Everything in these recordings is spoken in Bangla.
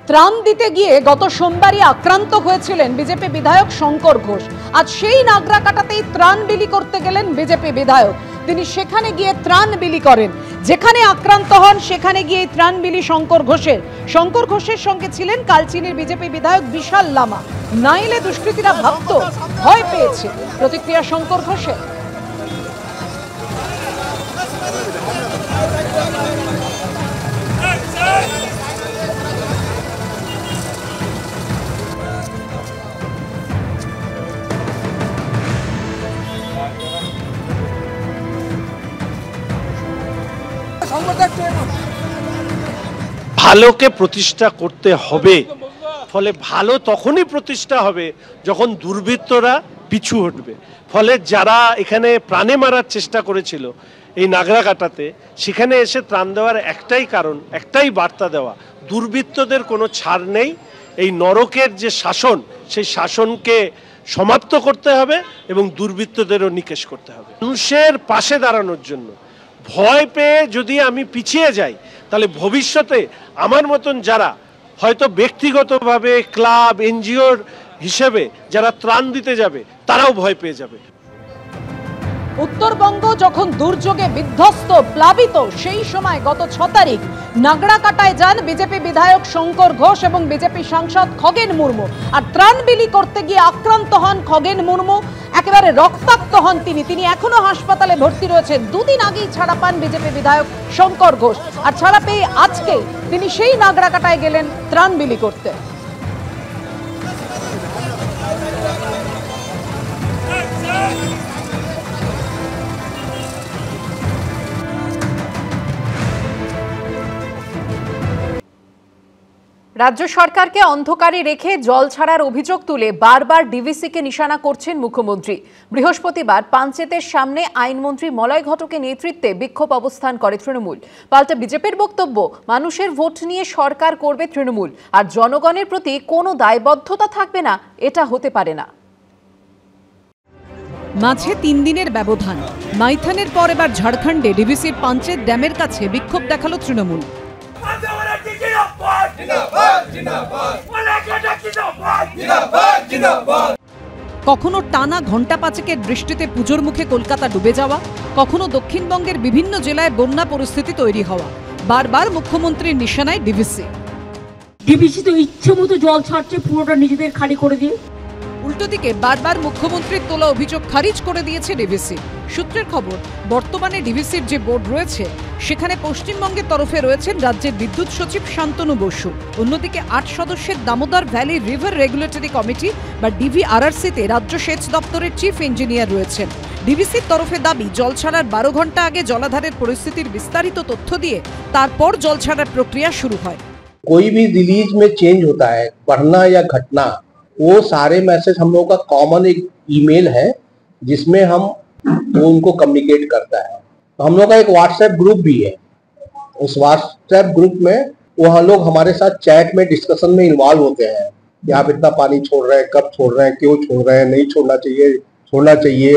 ত্রাণ দিতে গিয়ে গত সোমবারই আক্রান্ত হয়েছিলেন বিজেপি বিধায়ক শঙ্কর ঘোষ। আজ সেই নাগরাকাটাতেই ত্রাণ বিলি করতে গেলেন বিজেপি বিধায়ক। তিনি সেখানে গিয়ে ত্রাণ বিলি করেন, যেখানে আক্রান্ত হন সেখানে গিয়ে ত্রাণ বিলি শঙ্কর ঘোষের। শঙ্কর ঘোষের সঙ্গে ছিলেন কালচিনির বিজেপি বিধায়ক বিশাল লামা। নাইলে দুষ্কৃতীরা ভাবত ভয় পেয়েছে। প্রতিক্রিয়া শঙ্কর ঘোষের। ভালোকে প্রতিষ্ঠা করতে হবে, ফলে ভালো তখনই প্রতিষ্ঠা হবে যখন দুর্বৃত্তরা পিছু হটবে। ফলে যারা এখানে প্রাণে মারার চেষ্টা করেছিল এই নাগরাকাটাতে, সেখানে এসে ত্রাণ দেওয়ার একটাই কারণ, একটাই বার্তা দেওয়া, দুর্বৃত্তদের কোনো ছাড় নেই। এই নরকের যে শাসন, সেই শাসনকে সমাপ্ত করতে হবে এবং দুর্বৃত্তদেরও নিকেশ করতে হবে। মানুষের পাশে দাঁড়ানোর জন্য ভয় পেয়ে যদি আমি পিছিয়ে যাই, তাহলে ভবিষ্যতে আমার মতন যারা হয়তো ব্যক্তিগতভাবে ক্লাব এনজিওর হিসেবে যারা ত্রাণ দিতে যাবে, তারাও ভয় পেয়ে যাবে। উত্তরবঙ্গ যখন দুর্যোগে বিধ্বস্ত, প্লাবিত, সেই সময় গত 6 তারিখ নাগরাকাটায় যান বিজেপি বিধায়ক শঙ্কর ঘোষ এবং বিজেপি সাংসদ খগেন মুর্মু। আর ত্রাণ বিলি করতে গিয়ে আক্রান্ত হন খগেন মুর্মু, একেবারে রক্তাক্ত হন তিনি এখনো হাসপাতালে ভর্তি রয়েছেন। দুদিন আগেই ছাড়া পান বিজেপি বিধায়ক শঙ্কর ঘোষ, আর ছাড়া পেয়ে আজকে তিনি সেই নাগরাকাটায় গেলেন ত্রাণ বিলি করতে। রাজ্য সরকারকে অন্ধকারে রেখে জল ছাড়ার অভিযোগ তুলে বারবার ডিভিসিকে নিশানা করছেন মুখ্যমন্ত্রী। বৃহস্পতিবার পাঞ্চেতের সামনে আইনমন্ত্রী মলয় ঘটকের নেতৃত্বে বিক্ষোভ অবস্থান করে তৃণমূল। পাল্টা বিজেপির বক্তব্য, মানুষের ভোট নিয়ে সরকার করবে তৃণমূল, আর জনগণের প্রতি কোনো দায়বদ্ধতা থাকবে না, এটা হতে পারে না। মাঝে 3 দিনের ব্যবধান। মাইথানের পর এবার ঝাড়খণ্ডে ডিভিসির পাঞ্চেত ড্যামের কাছে বিক্ষোভ দেখালো তৃণমূল। কখনো টানা ঘণ্টা 5 বৃষ্টিতে পুজোর মুখে কলকাতা ডুবে যাওয়া, কখনো দক্ষিণবঙ্গের বিভিন্ন জেলায় বন্যা পরিস্থিতি তৈরি হওয়া। বারবার মুখ্যমন্ত্রীর নিশানায় ডিভিসি। ডিভিসি তো ইচ্ছে মতো জল ছাড়ছে, পুরোটা নিজেদের খালি করে দিয়ে। উল্টো দিকে বারবার মুখ্যমন্ত্রীর তোলা অভিযোগ খারিজ করে দিয়েছে ডিভিসি। সূত্রের খবর, বর্তমানে ডিভিসির যে বোর্ড রয়েছে সেখানে পশ্চিমবঙ্গের তরফে রয়েছেন রাজ্যের বিদ্যুৎ সচিব শান্তনু বসু। অন্যদিকে 8 সদস্যের Damodar valley river regulatory committee বা ডিভিআরআরসিতে রাজ্য সেচ দপ্তরের চিফ ইঞ্জিনিয়ার রয়েছেন। ডিভিসির তরফে দাবি, জল ছাড়ার 12 ঘন্টা আগে জলাধারের পরিস্থিতির বিস্তারিত তথ্য দিয়ে তারপর জল ছাড়ার प्रक्रिया शुरू হয়। कोई भी रिलीज में चेंज होता है, बढ़ना या घटना, वो सारे मैसेज हम लोगों का कॉमन एक ईमेल है जिसमें हम वो उनको कम्युनिकेट करता है। तो हम लोग का एक व्हाट्सएप ग्रुप भी है। उस व्हाट्सएप ग्रुप में वो हम लोग हमारे साथ चैट में डिस्कशन में इन्वॉल्व होते हैं कि आप इतना पानी छोड़ रहे हैं, कब छोड़ रहे हैं, क्यों छोड़ रहे हैं, नहीं छोड़ना चाहिए, छोड़ना चाहिए।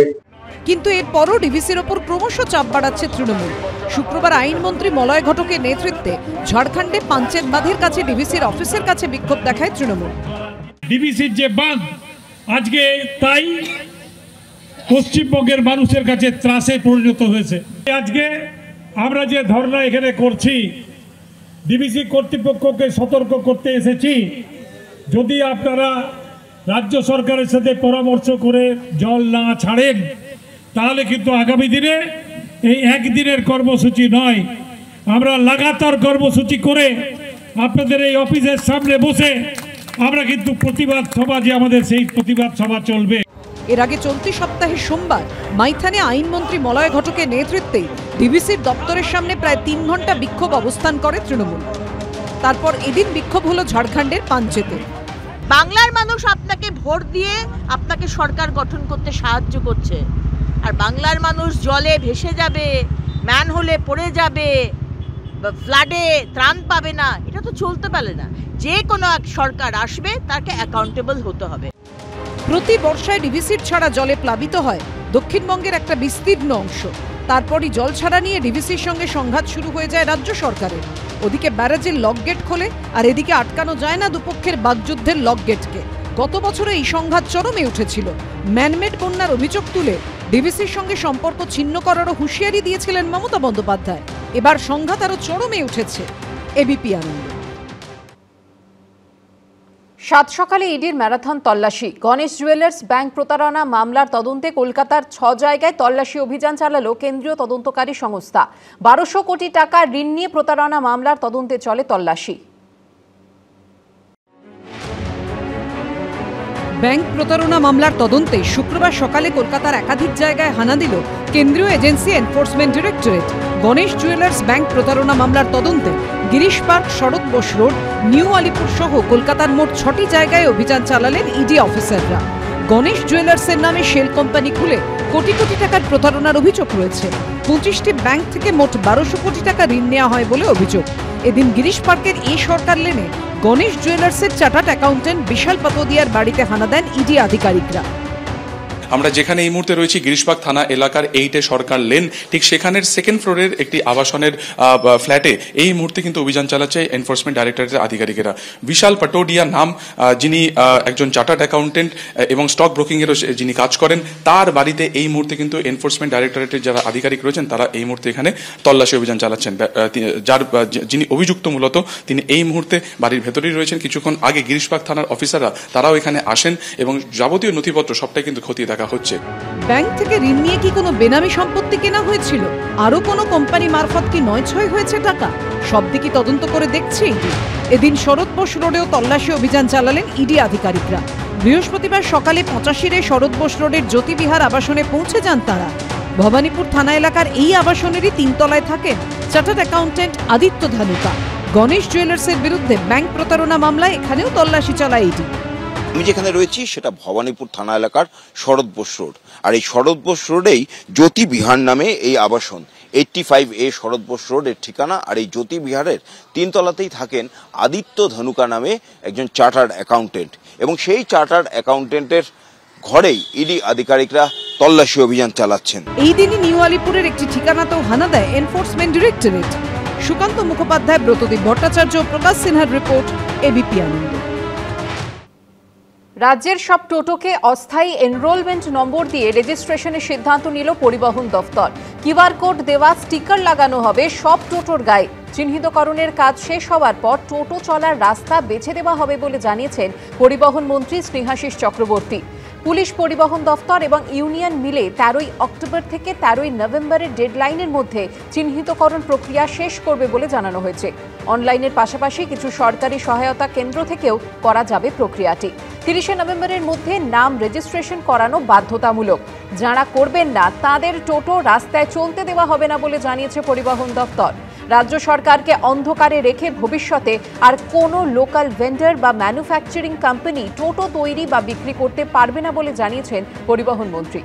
কিন্তু এরপরও ডিভিসির ওপর ক্রমশ চাপ বাড়াচ্ছে তৃণমূল। শুক্রবার আইনমন্ত্রী মলয় ঘটকের নেতৃত্বে ঝাড়খণ্ডে পাঞ্চেত বাঁধের কাছে ডিভিসির অফিসের কাছে বিক্ষোভ দেখায় তৃণমূল। ডিভিসির যে বাঁধ, আজকে তাই পশ্চিমবঙ্গের মানুষের কাছে ত্রাসে পরিণত হয়েছে। আজকে আমরা যে ধর্ণা এখানে করছি, ডিভিসি কর্তৃপক্ষকে সতর্ক করতে এসেছি, যদি আপনারা রাজ্য সরকারের সাথে পরামর্শ করে জল না ছাড়েন, তাহলে কিন্তু আগামী দিনে এই একদিনের কর্মসূচি নয়, আমরা লাগাতার কর্মসূচি করে আপনাদের এই অফিসের সামনে বসে আমরা কিন্তু প্রতিবাদ সভা, যে আমাদের সেই প্রতিবাদ সভা চলবে। এর আগে চলতি সপ্তাহে সোমবার মাইথানে আইনমন্ত্রী মলয় ঘটকের নেতৃত্বে ডিভিসির দপ্তরের সামনে প্রায় 3 ঘন্টা বিক্ষোভ অবস্থান করে তৃণমূল। তারপর এদিন বিক্ষোভ হলো ঝাড়খণ্ডের পাঞ্চেতে। বাংলার মানুষ আপনাকে ভোট দিয়ে আপনাকে সরকার গঠন করতে সাহায্য করছে, আর বাংলার মানুষ জলে ভেসে যাবে, ম্যানহোলে পড়ে যাবে, ফ্লাডে ত্রাণ পাবে না, এটা তো চলতে পারে না। যে কোনো এক সরকার আসবে, তাকে অ্যাকাউন্টেবল হতে হবে। প্রতি বর্ষায় ডিভিসির ছাড়া জলে প্লাবিত হয় দক্ষিণবঙ্গের একটা বিস্তীর্ণ অংশ। তারপরই জল ছাড়া নিয়ে ডিভিসির সঙ্গে সংঘাত শুরু হয়ে যায় রাজ্য সরকারের। ওদিকে ব্যারাজের লক গেট খোলে, আর এদিকে আটকানো যায় না দুপক্ষের বাগযুদ্ধের লক গেটকে। গত বছরে এই সংঘাত চরমে উঠেছিল। ম্যানমেড বন্যার অভিযোগ তুলে ডিভিসির সঙ্গে সম্পর্ক ছিন্ন করারও হুঁশিয়ারি দিয়েছিলেন মমতা বন্দ্যোপাধ্যায়। এবার সংঘাত আরও চরমে উঠেছে। এবিপি আনন্দ। সাত সকালে ইডির ম্যারাথন তল্লাশি। গণেশ জুয়েলার্স ব্যাংক প্রতারণা মামলার তদন্তে কলকাতার 6 জায়গায় তল্লাশি অভিযান চালালো কেন্দ্রীয় তদন্তকারী সংস্থা। 1200 কোটি টাকা ঋণ নিয়ে প্রতারণা মামলার তদন্তে চলে তল্লাশি। ব্যাংক প্রতারণা মামলার তদন্তে শুক্রবার সকালে কলকাতার একাধিক জায়গায় হানা দিল কেন্দ্রীয় agency enforcement directorate. Ganesh jewellers bank প্রতারণা মামলার তদন্তে গিরিশ পার্ক, শরৎ বোস রোড, নিউ আলিপুর সহ কলকাতার মোট 6টি জায়গায় অভিযান চালালেন ইডি অফিসাররা। গণেশ জুয়েলার্সের নামে শেল কোম্পানি খুলে কোটি কোটি টাকার প্রতারণার অভিযোগ রয়েছে। 25টি ব্যাংক থেকে মোট 1200 কোটি টাকা ঋণ নেওয়া হয় বলে অভিযোগ। এদিন গিরিশ পার্কের সরকার লেনে গণেশ জুয়েলার্সের চার্টার্ড অ্যাকাউন্টেন্ট বিশাল পাতোদিয়ার বাড়িতে হানা দেন ইডি আধিকারিকরা। আমরা যেখানে এই মুহূর্তে রয়েছি গিরিশবাগ থানা এলাকার 8 সরকার লেন, ঠিক সেখানের সেকেন্ড ফ্লোরের একটি আবাসনের ফ্ল্যাটে এই মুহূর্তে কিন্তু অভিযান চালাচ্ছে এনফোর্সমেন্ট ডাইরেক্টরেটের আধিকারিকেরা। বিশাল পাটোডিয়া নাম, যিনি একজন চার্টার্ড অ্যাকাউন্টেন্ট এবং স্টক ব্রোকিংয়েরও যিনি কাজ করেন, তার বাড়িতে এই মুহূর্তে কিন্তু এনফোর্সমেন্ট ডাইরেক্টরেটের যারা আধিকারিক রয়েছেন তারা এই মুহূর্তে এখানে তল্লাশি অভিযান চালাচ্ছেন। যিনি অভিযুক্ত মূলত তিনি এই মুহূর্তে বাড়ির ভেতরেই রয়েছেন। কিছুক্ষণ আগে গিরিশবাগ থানার অফিসাররা তারাও এখানে আসেন এবং যাবতীয় নথিপত্র সবটাই কিন্তু খতিয়ে দেখা হচ্ছে। ব্যাংক থেকে ঋণ নিয়ে কি কোনো বেনামি সম্পত্তি কেনা হয়েছিল? আরো কোনো কোম্পানি মারফত কি নয়-ছয় হয়েছে টাকা? সব দিকই তদন্ত করে দেখছে ইডি। এদিন শরৎ বোস রোডেও তল্লাশি অভিযান চালালেন ইডি আধিকারিকরা। বৃহস্পতিবার সকালে 85 শরৎ বোস রোডের জ্যোতিবিহার আবাসনে পৌঁছে যান তারা। ভবানীপুর থানা এলাকার এই আবাসনেরই 3 তলায় থাকেন চার্টার্ড অ্যাকাউন্টেন্ট আদিত্য ধানুকা। গণেশ জুয়েলার্সের বিরুদ্ধে ব্যাংক প্রতারণা মামলায় এখানেও তল্লাশি চালায় ইডি। আমি যেখানে রয়েছি সেটা ভবানীপুর থানা এলাকার শরৎ বোস রোড, আর এই শরৎ বোস রোডেই জ্যোতি বিহার নামে এই আবাসন। 85A শরৎ বোস রোডের ঠিকানা। আর এই জ্যোতি বিহারের 3 তলাতেই থাকেন আদিত্য ধনুকা নামে একজন চার্টার্ড অ্যাকাউন্টেন্ট, এবং সেই চার্টার্ড অ্যাকাউন্টেন্টের ঘরেই ইডি আধিকারিকরা তল্লাশি অভিযান চালাচ্ছেন। এই দিনই নিউ আলিপুরের একটি ঠিকানাতেও হানা দেয় এনফোর্সমেন্ট ডিরেক্টরেট। সুকান্ত মুখোপাধ্যায়, ব্রতদীপ ভট্টাচার্য, প্রকাশ সিনহার রিপোর্ট, এবিপি আনন্দ। রাজ্যের সব টোটোকে অস্থায়ী এনরোলমেন্ট নম্বর দিয়ে রেজিস্ট্রেশনের সিদ্ধান্ত নিল পরিবহন দফতর। কিউআর কোড দেওয়া স্টিকার লাগানো হবে সব টোটোর গায়ে। চিহ্নিতকরণের কাজ শেষ হওয়ার পর টোটো চলার রাস্তা বেছে দেওয়া হবে বলে জানিয়েছেন পরিবহন মন্ত্রী স্নেহাশিস চক্রবর্তী। পুলিশ, পরিবহন দফতর এবং ইউনিয়ন মিলে 13 অক্টোবর থেকে 13 নভেম্বরের ডেডলাইনের মধ্যে চিহ্নিতকরণ প্রক্রিয়া শেষ করবে বলে জানানো হয়েছে। অনলাইনের পাশাপাশি কিছু সরকারি সহায়তা কেন্দ্র থেকেও করা যাবে প্রক্রিয়াটি। 30 নভেম্বরের মধ্যে নাম রেজিস্ট্রেশন করানো বাধ্যতামূলক। যারা করবেন না তাদের টোটো রাস্তায় চলতে দেওয়া হবে না বলে জানিয়েছে পরিবহন দফতর। রাজ্য সরকারকে অন্ধকারে রেখে ভবিষ্যতে আর কোনো লোকাল ভেন্ডার বা ম্যানুফ্যাকচারিং কোম্পানি টোটো তৈরি বা বিক্রি করতে পারবে না বলে জানিয়েছেন পরিবহন মন্ত্রী।